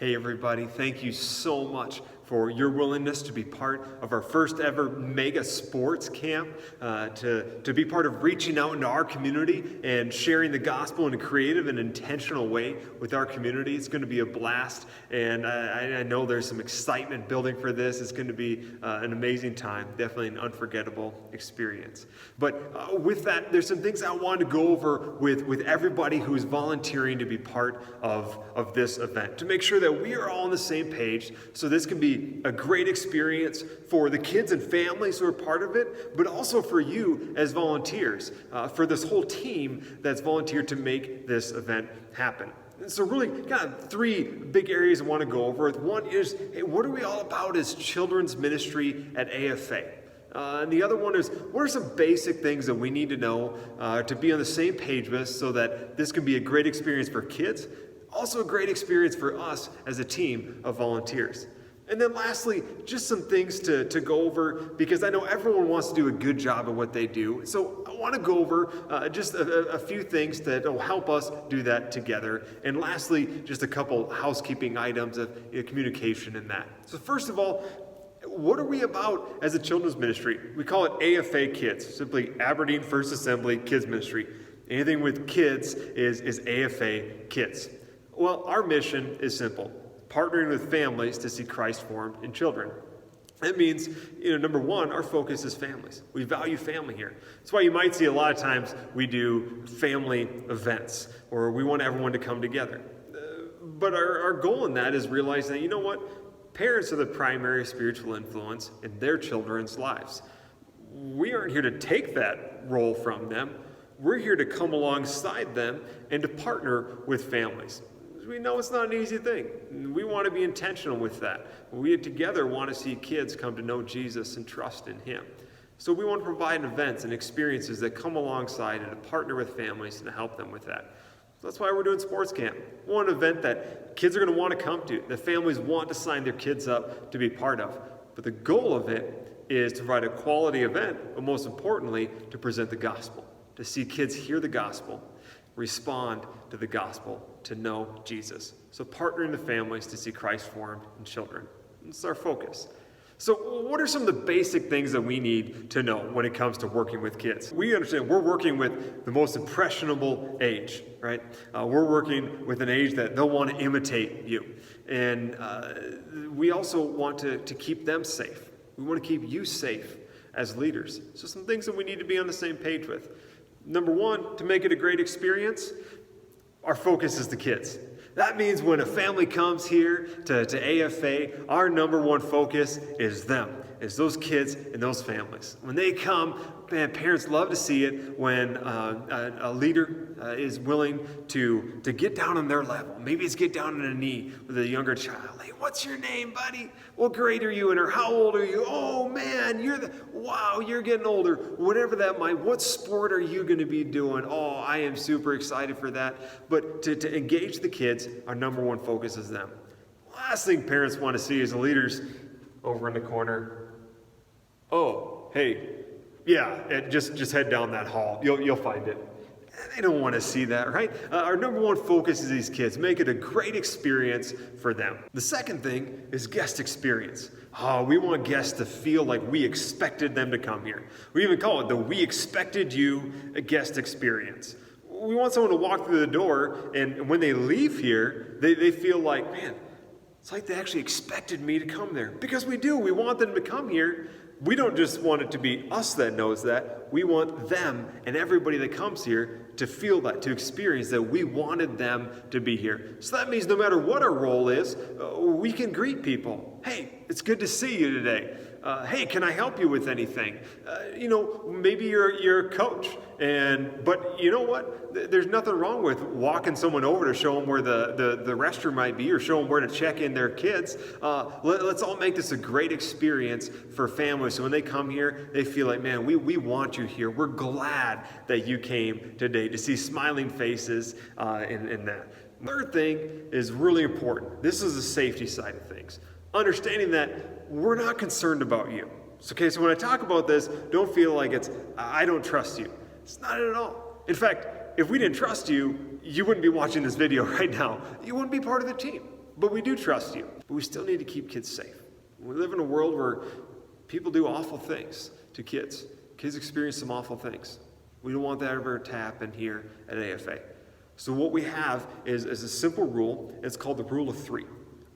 Hey everybody, thank you so much for your willingness to be part of our first ever mega sports camp, to be part of reaching out into our community and sharing the gospel in a creative and intentional way with our community. It's going to be a blast, and I know there's some excitement building for this. It's going to be an amazing time, definitely an unforgettable experience. But with that, there's some things I wanted to go over with everybody who's volunteering to be part of this event, to make sure that we are all on the same page so this can be a great experience for the kids and families who are part of it, but also for you as volunteers, for this whole team that's volunteered to make this event happen. So really kind of three big areas I want to go over. One is, hey, what are we all about as children's ministry at AFA? And the other one is, what are some basic things that we need to know to be on the same page with so that this can be a great experience for kids, also a great experience for us as a team of volunteers. And then lastly, just some things to go over, because I know everyone wants to do a good job at what they do. So I want to go over just a few things that will help us do that together. And lastly, just a couple housekeeping items of communication in that. So first of all, what are we about as a children's ministry? We call it AFA Kids, simply Aberdeen First Assembly Kids Ministry. Anything with kids is AFA Kids. Well, our mission is simple: partnering with families to see Christ formed in children. That means, number one, our focus is families. We value family here. That's why you might see a lot of times we do family events, or we want everyone to come together. But our goal in that is realizing that, parents are the primary spiritual influence in their children's lives. We aren't here to take that role from them. We're here to come alongside them and to partner with families. We know it's not an easy thing. We want to be intentional with that. We together want to see kids come to know Jesus and trust in Him. So we want to provide events and experiences that come alongside and to partner with families and to help them with that. So that's why we're doing Sports Camp. One event that kids are going to want to come to, that families want to sign their kids up to be part of. But the goal of it is to provide a quality event, but most importantly, to present the gospel, to see kids hear the gospel, respond to the gospel, to know Jesus. So partnering the families to see Christ formed in children. That's our focus. So what are some of the basic things that we need to know when it comes to working with kids? We understand we're working with the most impressionable age, right? We're working with an age that they'll want to imitate you. And we also want to keep them safe. We want to keep you safe as leaders. So some things that we need to be on the same page with. Number one, to make it a great experience, our focus is the kids. That means when a family comes here to AFA, our number one focus is them, is those kids and those families. When they come, man, parents love to see it when a leader is willing to get down on their level. Maybe it's get down on a knee with a younger child. Hey, what's your name, buddy? What grade are you in, or how old are you? Oh man, wow, you're getting older. Whatever that might, what sport are you going to be doing? Oh, I am super excited for that. But to engage the kids, our number one focus is them. Last thing parents want to see is the leaders over in the corner. Oh, hey, yeah, just head down that hall. You'll find it. They don't want to see that, right? Our number one focus is these kids. Make it a great experience for them. The second thing is guest experience. We want guests to feel like we expected them to come here. We even call it the We Expected You guest experience. We want someone to walk through the door, and when they leave here, they feel like, man, it's like they actually expected me to come there. Because we do. We want them to come here. We don't just want it to be us that knows that. We want them and everybody that comes here to feel that, to experience that we wanted them to be here. So that means no matter what our role is, we can greet people. Hey, it's good to see you today. Hey, can I help you with anything? Maybe you're a coach, but you know what? There's nothing wrong with walking someone over to show them where the restroom might be, or show them where to check in their kids. Let's all make this a great experience for families. So when they come here, they feel like, man, we want you here. We're glad that you came today, to see smiling faces in that. Third thing is really important. This is the safety side of things. Understanding that we're not concerned about you. So when I talk about this, don't feel like it's, I don't trust you. It's not it at all. In fact, if we didn't trust you, you wouldn't be watching this video right now. You wouldn't be part of the team. but we do trust you. But we still need to keep kids safe. We live in a world where people do awful things to kids. Kids experience some awful things. We don't want that ever to happen here at AFA. So what we have is a simple rule. It's called the rule of 3.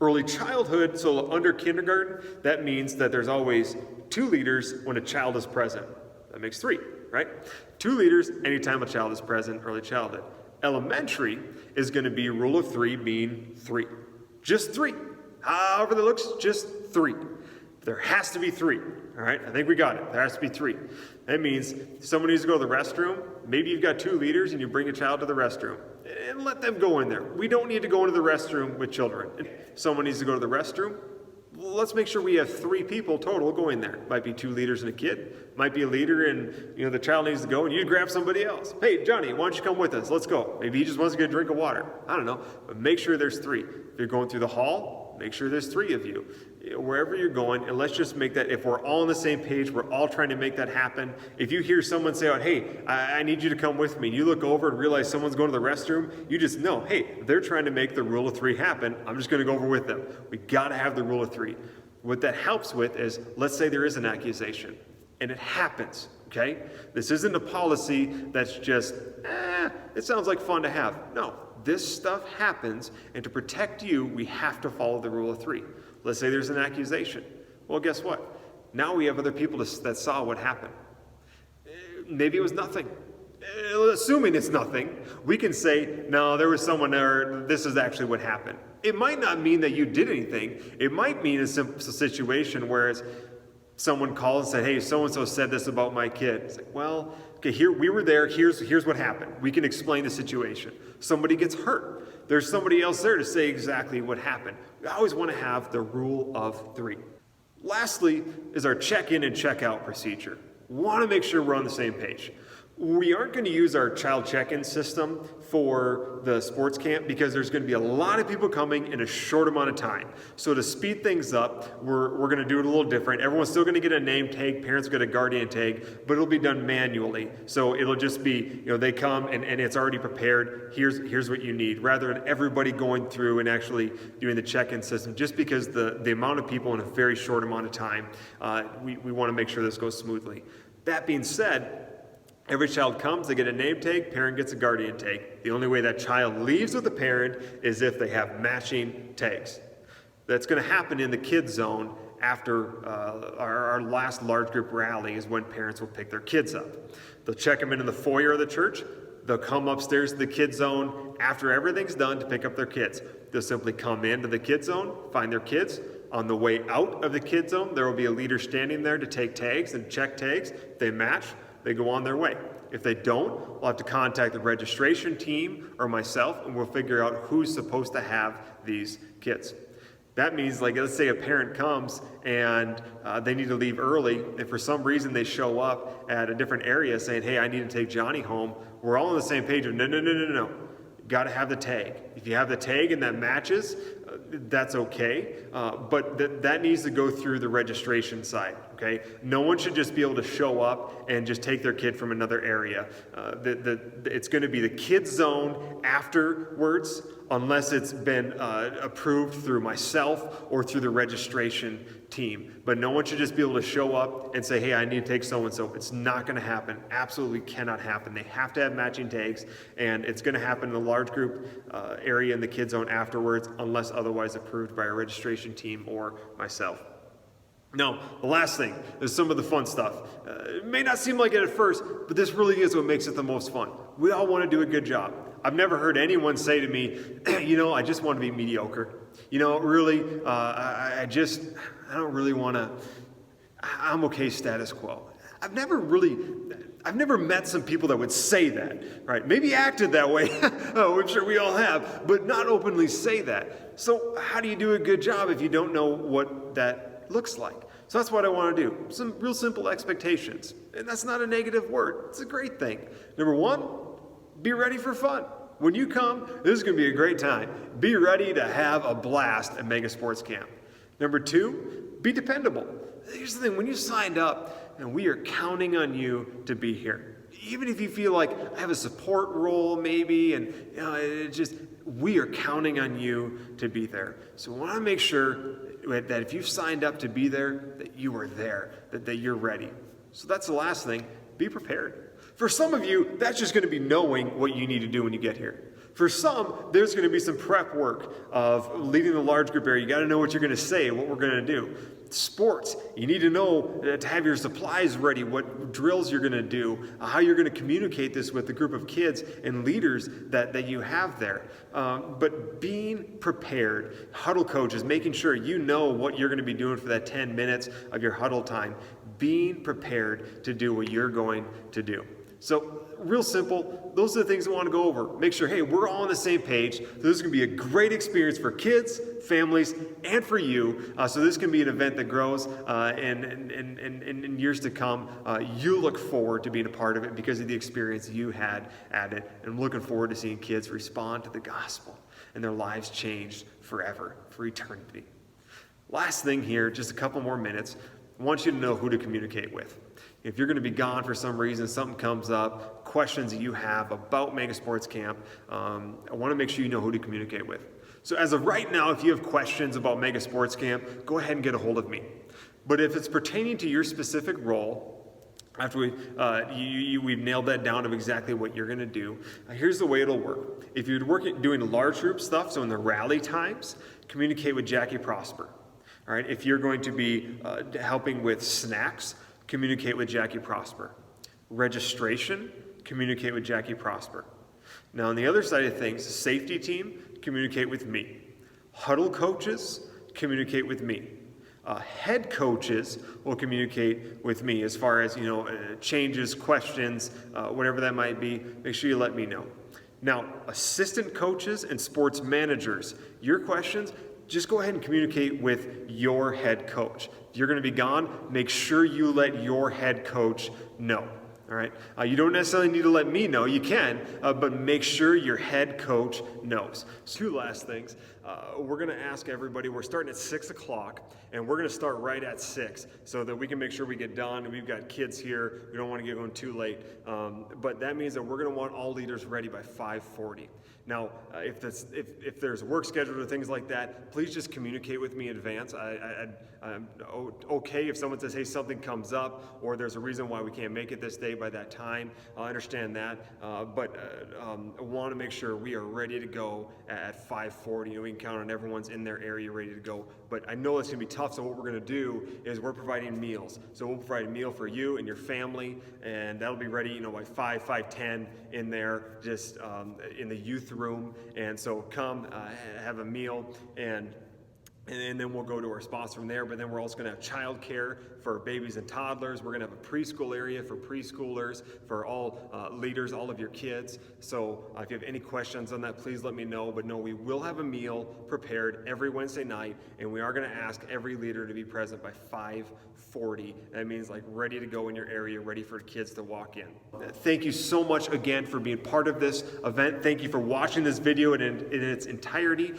Early childhood, so under kindergarten, that means that there's always 2 leaders when a child is present. That makes 3, right? 2 leaders anytime a child is present, early childhood. Elementary is going to be rule of 3, being 3. Just 3. However that looks, just 3. There has to be 3. All right, I think we got it. There has to be 3. That means someone needs to go to the restroom. Maybe you've got 2 leaders and you bring a child to the restroom and let them go in there. We don't need to go into the restroom with children. Someone needs to go to the restroom. Let's make sure we have 3 people total going there. Might be 2 leaders and a kid. Might be a leader and the child needs to go and you grab somebody else. Hey, Johnny, why don't you come with us? Let's go. Maybe he just wants to get a drink of water. I don't know. But make sure there's 3. If you're going through the hall, make sure there's 3 of you. Wherever you're going, and let's just make that, if we're all on the same page, we're all trying to make that happen. If you hear someone say, hey, I need you to come with me, you look over and realize someone's going to the restroom, you just know, hey, they're trying to make the rule of 3 happen. I'm just going to go over with them. We got to have the rule of 3. What that helps with is, let's say there is an accusation, and it happens, okay? This isn't a policy that's just, it sounds like fun to have. No, this stuff happens, and to protect you, we have to follow the rule of 3. Let's say there's an accusation. Well, guess what? Now we have other people that saw what happened. Maybe it was nothing. Assuming it's nothing, we can say, no, there was someone there, this is actually what happened. It might not mean that you did anything. It might mean a simple situation where someone called and said, hey, so-and-so said this about my kid. It's like, well, okay, here we were there, here's what happened. We can explain the situation. Somebody gets hurt. There's somebody else there to say exactly what happened. We always want to have the rule of 3. Lastly is our check-in and check-out procedure. We want to make sure we're on the same page. We aren't going to use our child check-in system for the sports camp because there's going to be a lot of people coming in a short amount of time. So to speed things up, we're going to do it a little different. Everyone's still going to get a name tag, parents get a guardian tag, but it'll be done manually. So it'll just be, they come and it's already prepared. Here's what you need, rather than everybody going through and actually doing the check-in system. Just because the amount of people in a very short amount of time, we want to make sure this goes smoothly. That being said, every child comes, they get a name tag, parent gets a guardian tag. The only way that child leaves with a parent is if they have matching tags. That's going to happen in the kids zone after our last large group rally is when parents will pick their kids up. They'll check them into the foyer of the church. They'll come upstairs to the kids zone after everything's done to pick up their kids. They'll simply come into the kids zone, find their kids. On the way out of the kids zone, there will be a leader standing there to take tags and check tags. If they match, they go on their way. If they don't, we'll have to contact the registration team or myself, and we'll figure out who's supposed to have these kids. That means, let's say a parent comes and they need to leave early, and for some reason they show up at a different area saying, hey, I need to take Johnny home. We're all on the same page of no. Got to have the tag. If you have the tag and that matches, that's okay. But that needs to go through the registration side. Okay. No one should just be able to show up and just take their kid from another area. It's going to be the kids zone afterwards, unless it's been approved through myself or through the registration team. But no one should just be able to show up and say, hey, I need to take so-and-so. It's not going to happen. Absolutely cannot happen. They have to have matching tags, and it's going to happen in the large group area in the kids zone afterwards, unless otherwise approved by our registration team or myself. Now, the last thing is some of the fun stuff. It may not seem like it at first, but this really is what makes it the most fun. We all want to do a good job. I've never heard anyone say to me, I just want to be mediocre. Really, I don't really want to, I'm okay status quo. I've never met some people that would say that, right? Maybe acted that way, I'm sure we all have, but not openly say that. So how do you do a good job if you don't know what that looks like? So that's what I want to do. Some real simple expectations. And that's not a negative word. It's a great thing. Number one, be ready for fun. When you come, this is going to be a great time. Be ready to have a blast at Mega Sports Camp. Number two, be dependable. Here's the thing, when you signed up, and we are counting on you to be here. Even if you feel like I have a support role maybe, and we are counting on you to be there. So we want to make sure that if you've signed up to be there, that you are there, that you're ready. So that's the last thing. Be prepared. For some of you, that's just going to be knowing what you need to do when you get here. For some, there's going to be some prep work of leading the large group area. You got to know what you're going to say, what we're going to do. Sports, you need to know to have your supplies ready, what drills you're going to do, how you're going to communicate this with the group of kids and leaders that you have there. But being prepared, huddle coaches, making sure you know what you're going to be doing for that 10 minutes of your huddle time, being prepared to do what you're going to do. So real simple, those are the things we want to go over. Make sure, hey, we're all on the same page. So this is going to be a great experience for kids, families, and for you. So this can be an event that grows in years to come. You look forward to being a part of it because of the experience you had at it. And I'm looking forward to seeing kids respond to the gospel and their lives changed forever, for eternity. Last thing here, just a couple more minutes. I want you to know who to communicate with. If you're going to be gone for some reason, something comes up, questions that you have about Mega Sports Camp, I want to make sure you know who to communicate with. So as of right now, if you have questions about Mega Sports Camp, go ahead and get a hold of me. But if it's pertaining to your specific role, after we've nailed that down of exactly what you're going to do, here's the way it'll work. If you're doing large group stuff, so in the rally times, communicate with Jackie Prosper. All right, if you're going to be helping with snacks, communicate with Jackie Prosper. Registration, communicate with Jackie Prosper. Now on the other side of things, safety team, communicate with me. Huddle coaches, communicate with me. Head coaches will communicate with me as far as, changes, questions, whatever that might be. Make sure you let me know. Now, assistant coaches and sports managers, your questions, just go ahead and communicate with your head coach. If you're going to be gone, make sure you let your head coach know. All right. You don't necessarily need to let me know. You can, but make sure your head coach knows. So 2 last things. We're going to ask everybody. We're starting at 6 o'clock, and we're going to start right at 6 so that we can make sure we get done. We've got kids here. We don't want to get going too late. But that means that we're going to want all leaders ready by 5:40. Now, if there's work scheduled or things like that, please just communicate with me in advance. I'm okay if someone says, hey, something comes up or there's a reason why we can't make it this day by that time. I understand that. But I want to make sure we are ready to go at 5:40. We can count on everyone's in their area ready to go. But I know it's going to be tough, so what we're going to do is we're providing meals. So we'll provide a meal for you and your family, and that'll be ready, by 5:10 in there, just in the youth room. And so come have a meal, and then we'll go to our spots from there. But then we're also going to have childcare for babies and toddlers. We're going to have a preschool area for preschoolers, for all leaders, all of your kids. So if you have any questions on that, please let me know. But no, we will have a meal prepared every Wednesday night, and we are going to ask every leader to be present by 5:40. That means ready to go in your area, ready for kids to walk in. Thank you so much again for being part of this event. Thank you for watching this video in its entirety.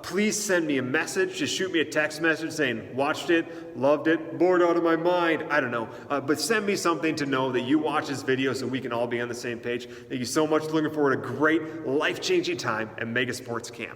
Please send me a message. Just shoot me a text message saying, watched it, loved it, bored out of my mind. I don't know. But send me something to know that you watch this video so we can all be on the same page. Thank you so much. Looking forward to a great, life-changing time at Mega Sports Camp.